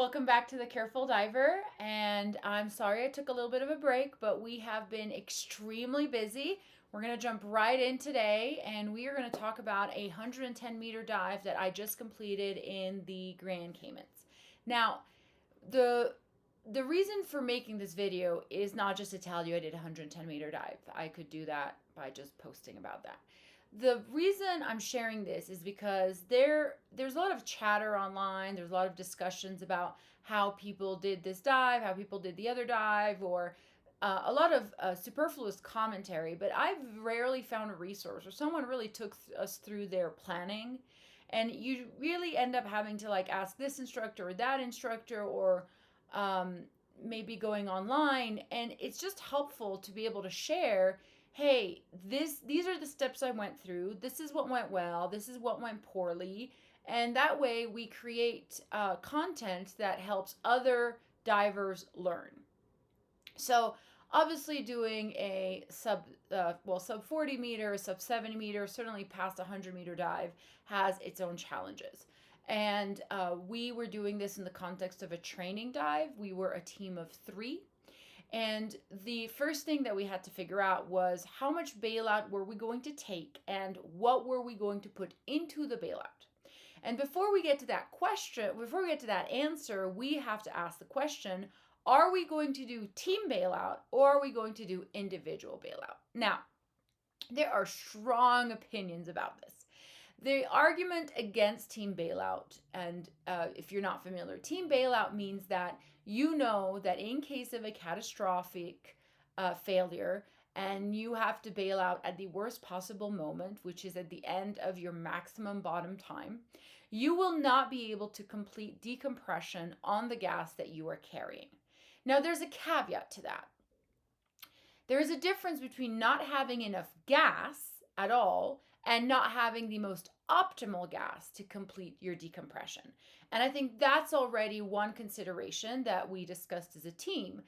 Welcome back to the Careful Diver, and I'm sorry I took a little bit of a break, but we have been extremely busy. We're going to jump right in today, and we are going to talk about a 110-meter dive that I just completed in the Grand Caymans. Now, the the reason for making this video is not just to tell you I did a 110-meter dive. I could do that by just posting about that. The reason I'm sharing this is because there's a lot of chatter online. There's a lot of discussions about how people did this dive, how people did the other dive, or a lot of superfluous commentary. But I've rarely found a resource where someone really took us through their planning, and you really end up having to like ask this instructor or that instructor, or um, maybe going online, and it's just helpful to be able to share, hey, these are the steps I went through, this is what went well, this is what went poorly, and that way we create content that helps other divers learn. So obviously doing a sub 40 meter, sub 70 meter, certainly past 100-meter dive has its own challenges. And we were doing this in the context of a training dive. We were a team of 3. And the first thing that we had to figure out was how much bailout were we going to take and what were we going to put into the bailout. And before we get to that question, before we get to that answer, we have to ask the question, are we going to do team bailout or are we going to do individual bailout? Now, there are strong opinions about this. The argument against team bailout, and if you're not familiar, team bailout means that you know that in case of a catastrophic failure and you have to bail out at the worst possible moment, which is at the end of your maximum bottom time, you will not be able to complete decompression on the gas that you are carrying. Now, there's a caveat to that. There is a difference between not having enough gas at all and not having the most optimal gas to complete your decompression. And I think that's already one consideration that we discussed as a team.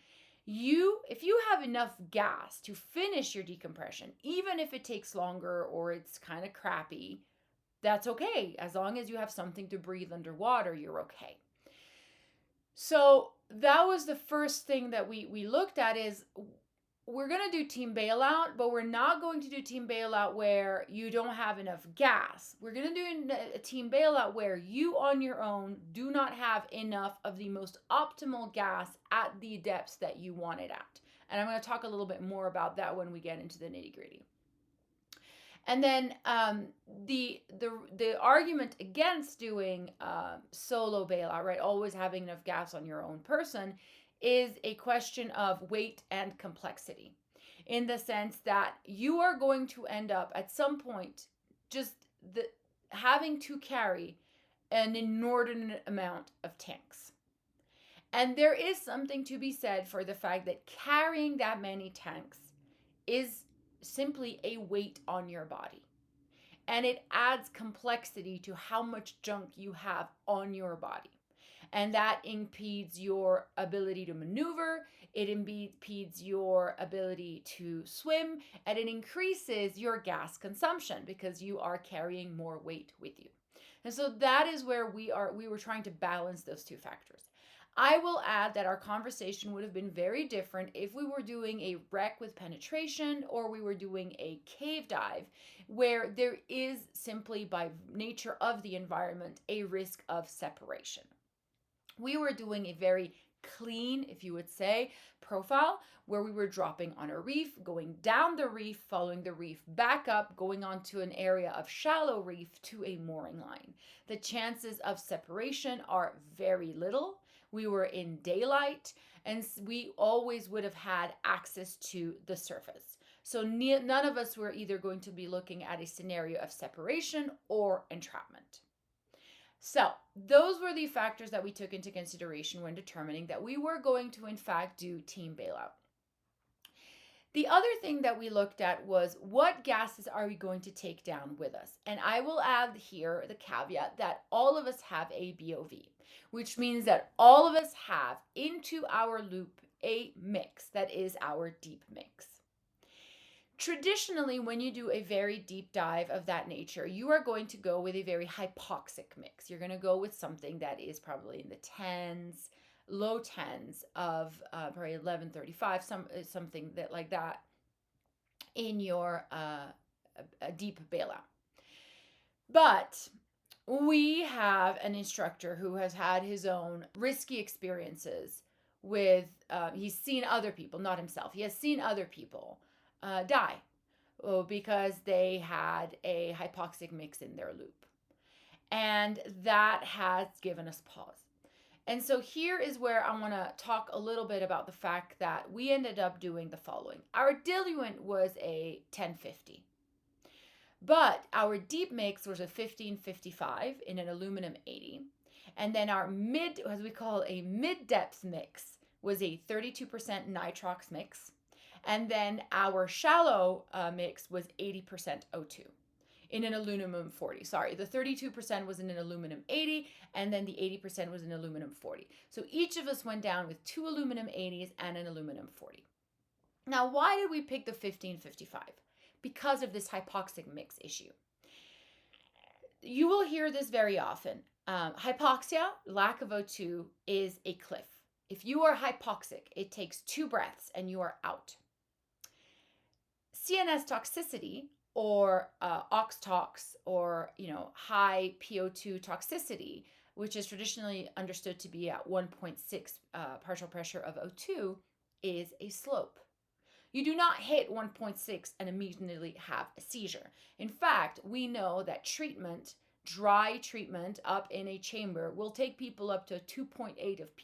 If you have enough gas to finish your decompression, even if it takes longer or it's kind of crappy, that's okay. As long as you have something to breathe underwater, you're okay. So that was the first thing that we looked at is we're going to do team bailout, but we're not going to do team bailout where you don't have enough gas. We're going to do a team bailout where you on your own do not have enough of the most optimal gas at the depths that you want it at. And I'm going to talk a little bit more about that when we get into the nitty gritty. And then the argument against doing solo bailout, right, always having enough gas on your own person, is a question of weight and complexity, in the sense that you are going to end up at some point just having to carry an inordinate amount of tanks. And there is something to be said for the fact that carrying that many tanks is simply a weight on your body. And it adds complexity to how much junk you have on your body. And that impedes your ability to maneuver, it impedes your ability to swim, and it increases your gas consumption because you are carrying more weight with you. And so that is where we were trying to balance those two factors. I will add that our conversation would have been very different if we were doing a wreck with penetration or we were doing a cave dive, where there is simply by nature of the environment a risk of separation. We were doing a very clean, if you would say, profile where we were dropping on a reef, going down the reef, following the reef back up, going onto an area of shallow reef to a mooring line. The chances of separation are very little. We were in daylight, and we always would have had access to the surface. So none of us were either going to be looking at a scenario of separation or entrapment. So those were the factors that we took into consideration when determining that we were going to, in fact, do team bailout. The other thing that we looked at was what gases are we going to take down with us? And I will add here the caveat that all of us have a BOV, which means that all of us have into our loop a mix that is our deep mix. Traditionally, when you do a very deep dive of that nature, you are going to go with a very hypoxic mix. You're going to go with something that is probably in the tens, low tens of probably 1135, something that like that in your a deep bailout. But we have an instructor who has had his own risky experiences with, he's seen other people, not himself, he has seen other people die because they had a hypoxic mix in their loop. And that has given us pause. And so here is where I want to talk a little bit about the fact that we ended up doing the following. Our diluent was a 1050. But our deep mix was a 1555 in an aluminum 80. And then our mid, as we call a mid-depth mix, was a 32% nitrox mix. And then our shallow mix was 80% O2 in an aluminum 40. Sorry, the 32% was in an aluminum 80, and then the 80% was in aluminum 40. So each of us went down with 2 aluminum 80s and an aluminum 40. Now, why did we pick the 1555? Because of this hypoxic mix issue. You will hear this very often. Hypoxia, lack of O2, is a cliff. If you are hypoxic, it takes 2 breaths and you are out. CNS toxicity, or oxtox, or high PO2 toxicity, which is traditionally understood to be at 1.6 partial pressure of O2, is a slope. You do not hit 1.6 and immediately have a seizure. In fact, we know that dry treatment up in a chamber will take people up to 2.8 of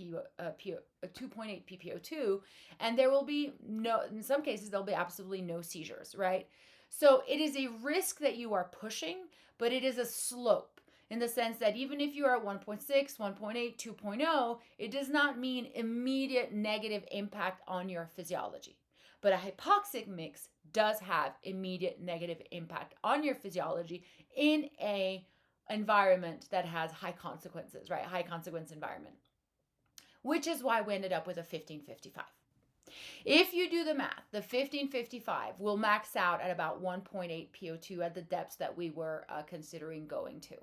2.8 ppO2, and there will be in some cases, there'll be absolutely no seizures, right? So it is a risk that you are pushing, but it is a slope in the sense that even if you are at 1.6, 1.8, 2.0, it does not mean immediate negative impact on your physiology. But a hypoxic mix does have immediate negative impact on your physiology in a environment that has high consequences, right? High consequence environment, which is why we ended up with a 1555. If you do the math, the 1555 will max out at about 1.8 PO2 at the depths that we were considering going to.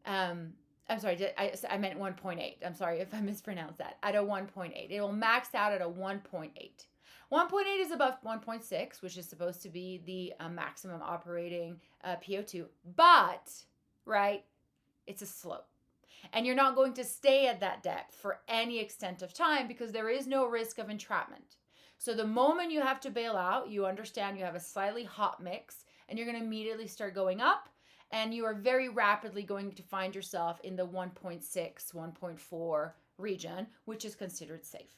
I'm sorry, I meant 1.8. I'm sorry if I mispronounced that. At a 1.8. It will max out at a 1.8. 1.8 is above 1.6, which is supposed to be the maximum operating PO2, but, right, it's a slope. And you're not going to stay at that depth for any extent of time because there is no risk of entrapment. So the moment you have to bail out, you understand you have a slightly hot mix and you're going to immediately start going up, and you are very rapidly going to find yourself in the 1.6, 1.4 region, which is considered safe.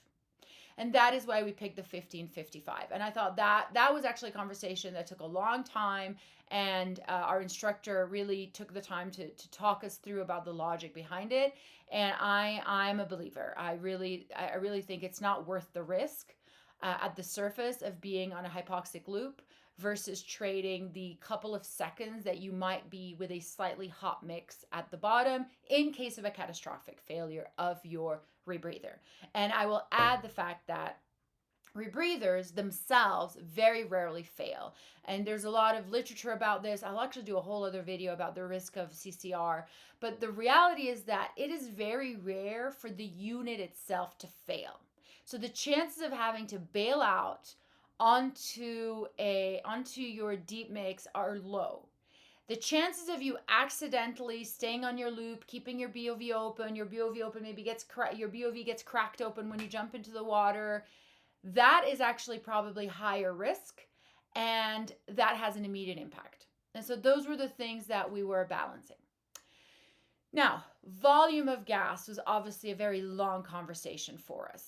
And that is why we picked the 1555. And I thought that was actually a conversation that took a long time. And our instructor really took the time to talk us through about the logic behind it. And I'm a believer. I really think it's not worth the risk at the surface of being on a hypoxic loop versus trading the couple of seconds that you might be with a slightly hot mix at the bottom in case of a catastrophic failure of your rebreather. And I will add the fact that rebreathers themselves very rarely fail. And there's a lot of literature about this. I'll actually do a whole other video about the risk of CCR. But the reality is that it is very rare for the unit itself to fail. So the chances of having to bail out onto your deep mix are low. The chances of you accidentally staying on your loop, keeping your BOV open, your BOV gets cracked open when you jump into the water, that is actually probably higher risk, and that has an immediate impact. And so those were the things that we were balancing. Now, volume of gas was obviously a very long conversation for us.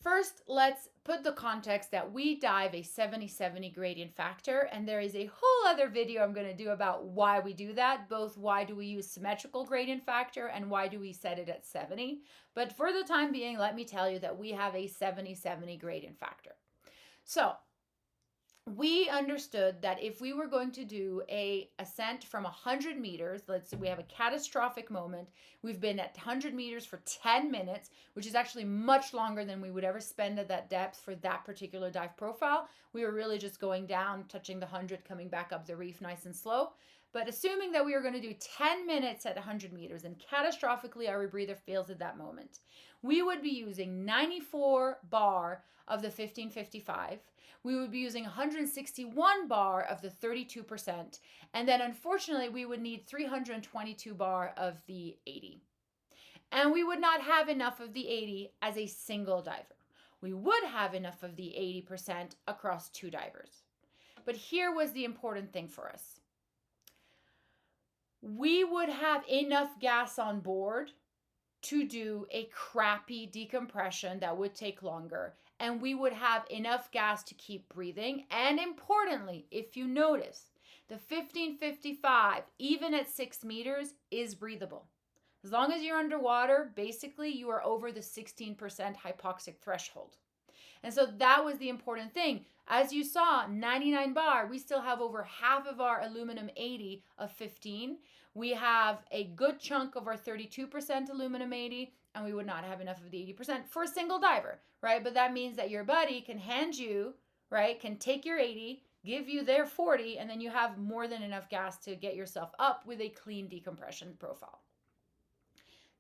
First, let's put the context that we dive a 70-70 gradient factor, and there is a whole other video I'm going to do about why we do that, both why do we use symmetrical gradient factor and why do we set it at 70. But for the time being, let me tell you that we have a 70-70 gradient factor. So we understood that if we were going to do a ascent from 100 meters, let's say we have a catastrophic moment, we've been at 100 meters for 10 minutes, which is actually much longer than we would ever spend at that depth for that particular dive profile. We were really just going down, touching the 100, coming back up the reef nice and slow. But assuming that we were going to do 10 minutes at 100 meters and catastrophically our rebreather fails at that moment, we would be using 94 bar of the 1555. We would be using 161 bar of the 32%, and then unfortunately we would need 322 bar of the 80. And we would not have enough of the 80 as a single diver. We would have enough of the 80% across two divers. But here was the important thing for us. We would have enough gas on board to do a crappy decompression that would take longer, and we would have enough gas to keep breathing. And importantly, if you notice, the 1555, even at 6 meters, is breathable. As long as you're underwater, basically you are over the 16% hypoxic threshold. And so that was the important thing. As you saw, 99 bar, we still have over half of our aluminum 80 of 15. We have a good chunk of our 32% aluminum 80, and we would not have enough of the 80% for a single diver, right? But that means that your buddy can hand you, right, can take your 80, give you their 40, and then you have more than enough gas to get yourself up with a clean decompression profile.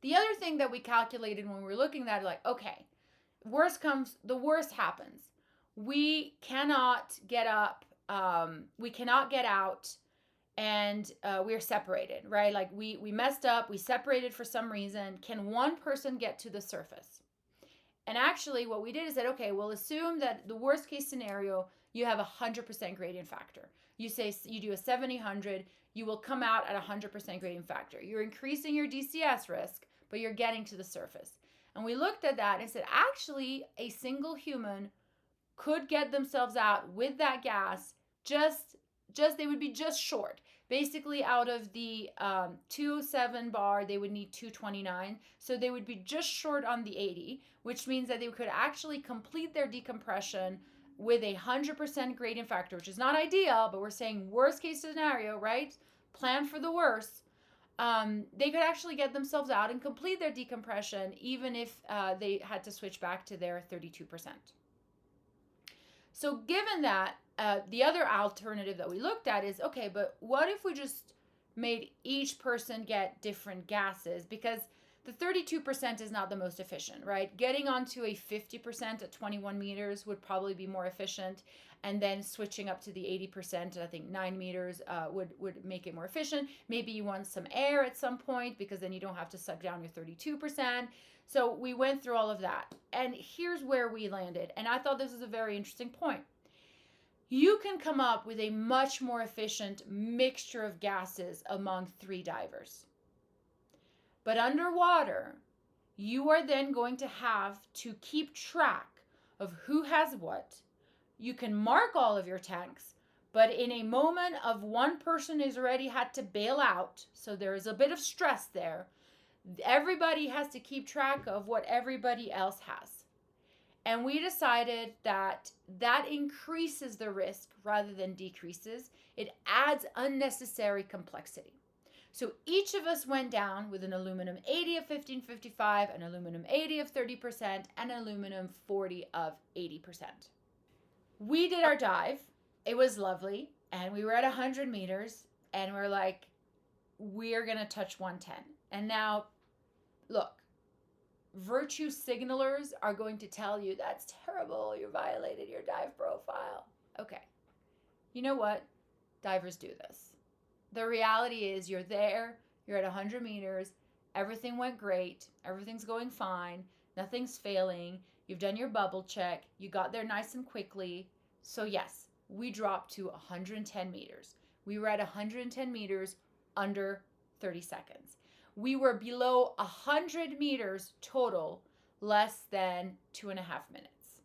The other thing that we calculated when we were looking at it, like, okay, the worst happens. We cannot get up, we cannot get out, and we're separated, right? Like we messed up, we separated for some reason. Can one person get to the surface? And actually what we did is that, okay, we'll assume that the worst case scenario, you have 100% gradient factor. You say you do a 70-100, you will come out at 100% gradient factor. You're increasing your DCS risk, but you're getting to the surface. And we looked at that and said, actually, a single human could get themselves out with that gas, they would be just short. Basically, out of the 207 bar, they would need 229. So they would be just short on the 80, which means that they could actually complete their decompression with 100% gradient factor, which is not ideal, but we're saying worst case scenario, right? Plan for the worst. They could actually get themselves out and complete their decompression even if they had to switch back to their 32%. So given that, the other alternative that we looked at is, okay, but what if we just made each person get different gases? Because the 32% is not the most efficient, right? Getting onto a 50% at 21 meters would probably be more efficient. And then switching up to the 80%, I think 9 meters would make it more efficient. Maybe you want some air at some point because then you don't have to suck down your 32%. So we went through all of that. And here's where we landed. And I thought this was a very interesting point. You can come up with a much more efficient mixture of gases among 3 divers. But underwater, you are then going to have to keep track of who has what. You can mark all of your tanks, but in a moment of one person who's already had to bail out, so there is a bit of stress there, everybody has to keep track of what everybody else has. And we decided that that increases the risk rather than decreases. It adds unnecessary complexity. So each of us went down with an aluminum 80 of 1555, an aluminum 80 of 30%, and an aluminum 40 of 80%. We did our dive. It was lovely. And we were at 100 meters. And we're like, we're going to touch 110. And now, look, virtue signalers are going to tell you, that's terrible. You violated your dive profile. Okay. You know what? Divers do this. The reality is you're there. You're at 100 meters. Everything went great. Everything's going fine. Nothing's failing. You've done your bubble check. You got there nice and quickly. So yes, we dropped to 110 meters. We were at 110 meters under 30 seconds. We were below 100 meters total, less than 2.5 minutes.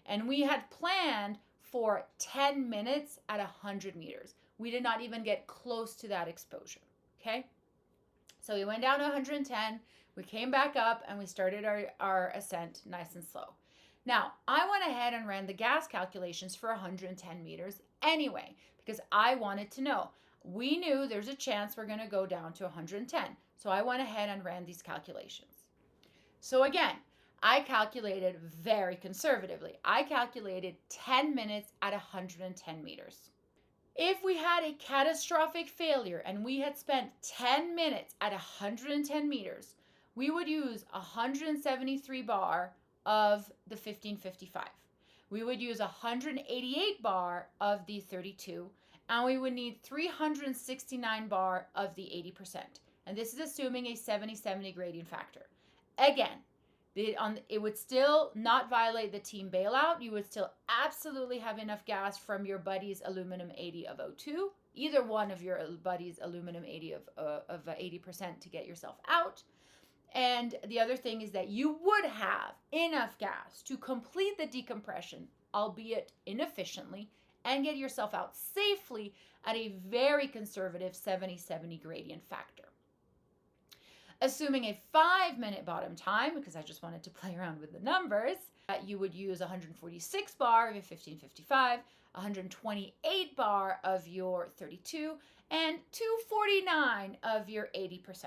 And we had planned for 10 minutes at 100 meters. We did not even get close to that exposure, okay? So we went down to 110, we came back up, and we started our ascent nice and slow. Now, I went ahead and ran the gas calculations for 110 meters anyway, because I wanted to know. We knew there's a chance we're going to go down to 110. So I went ahead and ran these calculations. So again, I calculated very conservatively. I calculated 10 minutes at 110 meters. If we had a catastrophic failure and we had spent 10 minutes at 110 meters, we would use 173 bar of the 1555. We would use 188 bar of the 32, and we would need 369 bar of the 80%. And this is assuming a 70-70 gradient factor. Again, it would still not violate the team bailout. You would still absolutely have enough gas from your buddy's aluminum 80 of O2, either one of your buddy's aluminum 80 of 80% to get yourself out. And the other thing is that you would have enough gas to complete the decompression, albeit inefficiently, and get yourself out safely at a very conservative 70-70 gradient factor. Assuming a 5-minute bottom time, because I just wanted to play around with the numbers, you would use 146 bar of your 1555, 128 bar of your 32, and 249 of your 80%,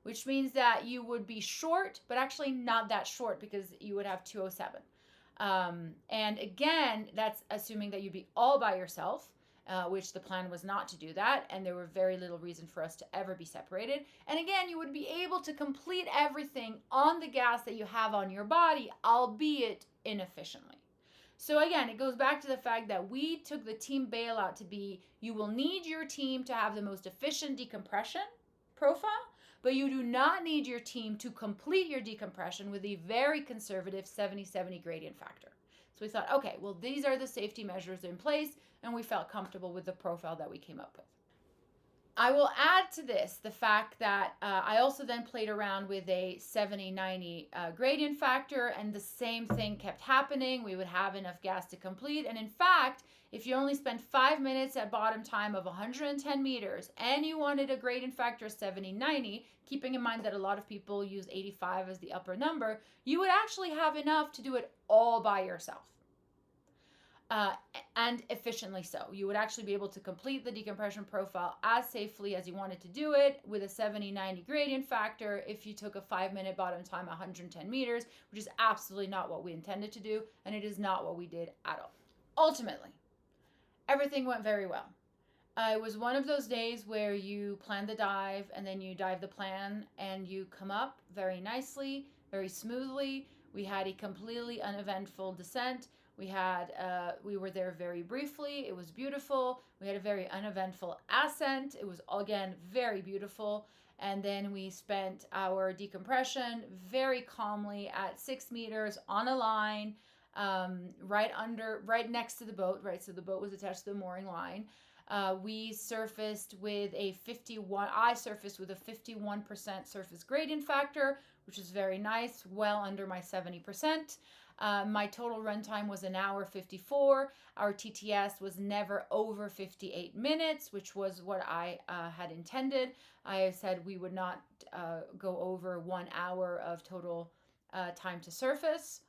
which means that you would be short, but actually not that short because you would have 207. And again, that's assuming that you'd be all by yourself. Which the plan was not to do that, and there were very little reason for us to ever be separated. And again, you would be able to complete everything on the gas that you have on your body, albeit inefficiently. So again, it goes back to the fact that we took the team bailout to be, you will need your team to have the most efficient decompression profile, but you do not need your team to complete your decompression with a very conservative 70-70 gradient factor. So we thought, okay, well, these are the safety measures in place, and we felt comfortable with the profile that we came up with. I will add to this the fact that I also then played around with a 70-90 gradient factor, and the same thing kept happening. We would have enough gas to complete, and in fact, if you only spent 5 minutes at bottom time of 110 meters and you wanted a gradient factor of 70-90, keeping in mind that a lot of people use 85 as the upper number, you would actually have enough to do it all by yourself. And efficiently so. You would actually be able to complete the decompression profile as safely as you wanted to do it with a 70-90 gradient factor if you took a 5-minute bottom time 110 meters, which is absolutely not what we intended to do, and it is not what we did at all. Ultimately, everything went very well. It was one of those days where you plan the dive and then you dive the plan and you come up very nicely, very smoothly. We had a completely uneventful descent. We were there very briefly. It was beautiful. We had a very uneventful ascent. It was, again, very beautiful. And then we spent our decompression very calmly at 6 meters on a line, right next to the boat, right? So the boat was attached to the mooring line. I surfaced with a 51% surface gradient factor, which is very nice, well under my 70%. My total runtime was 1 hour 54. Our TTS was never over 58 minutes, which was what I had intended. I said we would not go over 1 hour of total time to surface,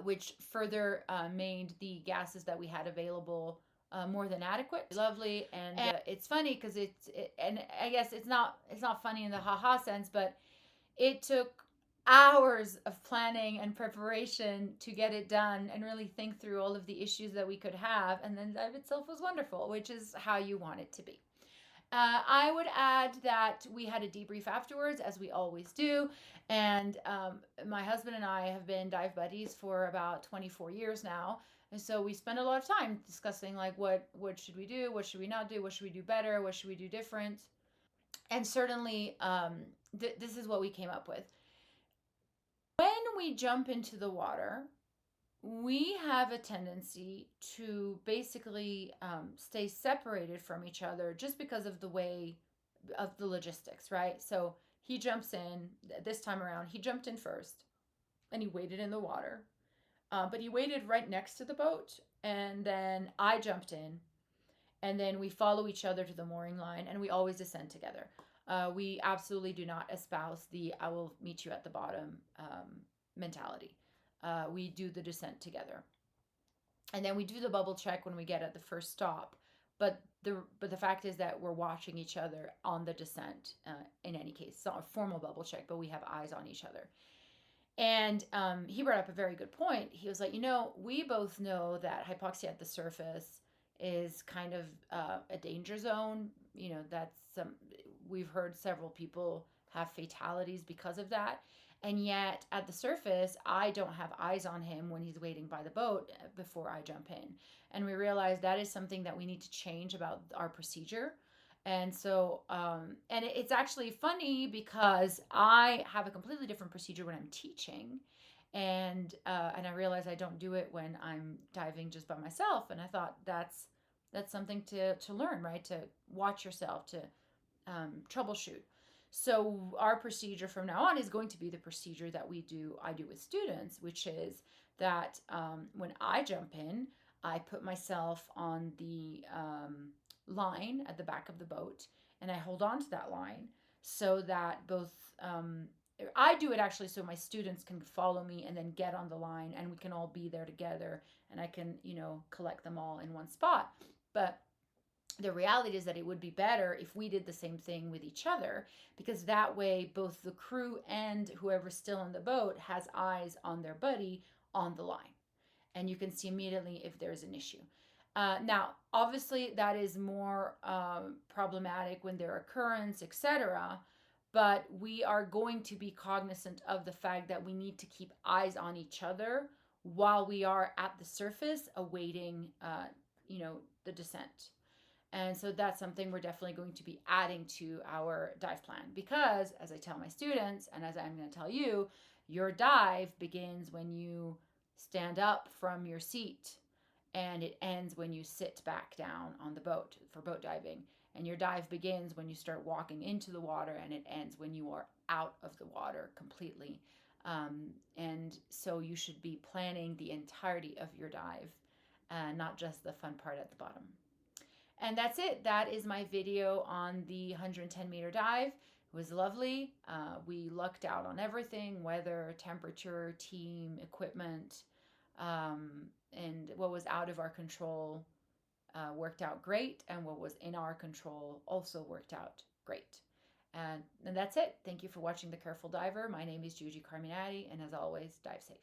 which further made the gases that we had available more than adequate. Lovely, and it's funny because and I guess it's not funny in the haha sense, but it took hours of planning and preparation to get it done and really think through all of the issues that we could have, and then the dive itself was wonderful, which is how you want it to be. I would add that we had a debrief afterwards, as we always do, and my husband and I have been dive buddies for about 24 years now, and so we spend a lot of time discussing like what should we do, what should we not do, what should we do better, what should we do different, and certainly this is what we came up with. When we jump into the water, we have a tendency to basically stay separated from each other just because of the way of the logistics, right? So he jumps in this time around. He jumped in first and he waded in the water, but he waded right next to the boat, and then I jumped in, and then we follow each other to the mooring line, and we always descend together. We absolutely do not espouse the I will meet you at the bottom mentality. we do the descent together. And then we do the bubble check when we get at the first stop. But the fact is that we're watching each other on the descent. In any case, it's not a formal bubble check, but we have eyes on each other. And he brought up a very good point. He was like, we both know that hypoxia at the surface is kind of a danger zone. We've heard several people have fatalities because of that. And yet at the surface, I don't have eyes on him when he's waiting by the boat before I jump in. And we realized that is something that we need to change about our procedure. And so, and it's actually funny because I have a completely different procedure when I'm teaching, and I realize I don't do it when I'm diving just by myself. And I thought that's something to learn, right? To watch yourself, to troubleshoot. So our procedure from now on is going to be the procedure that I do with students, which is that when I jump in, I put myself on the line at the back of the boat, and I hold on to that line so that both I do it actually so my students can follow me and then get on the line, and we can all be there together, and I can collect them all in one spot. But the reality is that it would be better if we did the same thing with each other, because that way both the crew and whoever's still in the boat has eyes on their buddy on the line, and you can see immediately if there's an issue. Now, obviously, that is more problematic when there are currents, etc. But we are going to be cognizant of the fact that we need to keep eyes on each other while we are at the surface awaiting, the descent. And so that's something we're definitely going to be adding to our dive plan, because, as I tell my students, and as I'm going to tell you, your dive begins when you stand up from your seat, and it ends when you sit back down on the boat for boat diving. And your dive begins when you start walking into the water, and it ends when you are out of the water completely. And so you should be planning the entirety of your dive, not just the fun part at the bottom. And that's it. That is my video on the 110-meter dive. It was lovely. We lucked out on everything: weather, temperature, team, equipment, and what was out of our control worked out great, and what was in our control also worked out great. And that's it. Thank you for watching The Careful Diver. My name is Juji Carminati, and as always, dive safe.